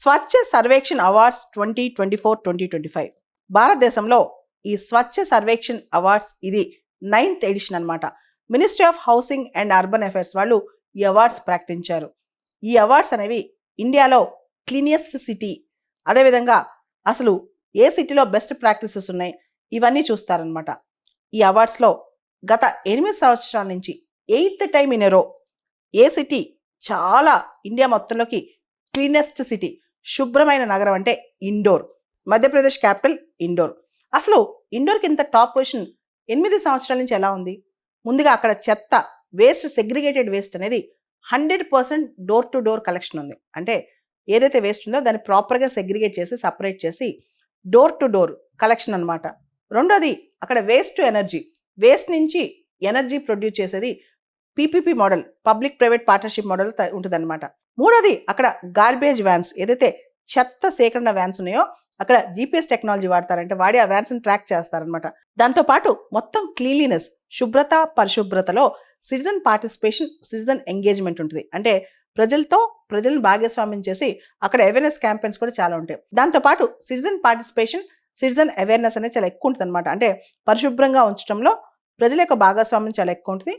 స్వచ్ఛ Sarvekshan awards 2024-2025 భారతదేశంలో ఈ స్వచ్ఛ Sarvekshan awards ఇది 9th ఎడిషన్ అన్నమాట. Ministry of housing and urban affairs వాళ్ళు ఈ అవార్డ్స్ ప్రకటించారు. ఈ అవార్డ్స్ అనేవి ఇండియాలో క్లీనియస్ట్ సిటీ, అదేవిధంగా అసలు ఏ సిటీలో బెస్ట్ ప్రాక్టీసెస్ ఉన్నాయి ఇవన్నీ చూస్తారనమాట. ఈ అవార్డ్స్లో గత 8 సంవత్సరాల నుంచి 8th టైం ఇన్ ఎ రో ఏ సిటీ చాలా ఇండియా మొత్తంలోకి క్లీనెస్ట్ సిటీ, శుభ్రమైన నగరం అంటే ఇండోర్. Madhya Pradesh capital indoor. అసలు ఇండోర్కి ఇంత టాప్ పొజిషన్ 8 సంవత్సరాల నుంచి ఎలా ఉంది? ముందుగా అక్కడ చెత్త వేస్ట్, సెగ్రిగేటెడ్ వేస్ట్ అనేది 100% డోర్ టు డోర్ కలెక్షన్ ఉంది. అంటే ఏదైతే వేస్ట్ ఉందో దాన్ని ప్రాపర్గా సెగ్రిగేట్ చేసి సపరేట్ చేసి డోర్ టు డోర్ కలెక్షన్ అనమాట. రెండోది అక్కడ వేస్ట్ టు ఎనర్జీ, వేస్ట్ నుంచి ఎనర్జీ ప్రొడ్యూస్ చేసేది PPP model, public private partnership model ఉంటుందన్నమాట. మూడోది అక్కడ గార్బేజ్ వ్యాన్స్, ఏదైతే చెత్త సేకరణ వ్యాన్స్ ఉన్నాయో అక్కడ జీపీఎస్ టెక్నాలజీ వాడతారంటే వాడి ఆ వ్యాన్స్ని ట్రాక్ చేస్తారనమాట. దాంతోపాటు మొత్తం క్లీన్లీనెస్, శుభ్రత పరిశుభ్రతలో సిటిజన్ పార్టిసిపేషన్, సిటిజన్ ఎంగేజ్మెంట్ ఉంటుంది. అంటే ప్రజలను భాగస్వామ్యం చేసి అక్కడ అవేర్నెస్ క్యాంపెయిన్స్ కూడా చాలా ఉంటాయి. దాంతోపాటు సిటిజన్ పార్టిసిపేషన్, సిటిజన్ అవేర్నెస్ అనేది చాలా ఎక్కువ ఉంటుంది అనమాట. అంటే పరిశుభ్రంగా ఉంచడంలో ప్రజల యొక్క భాగస్వామ్యం చాలా ఎక్కువ ఉంటుంది.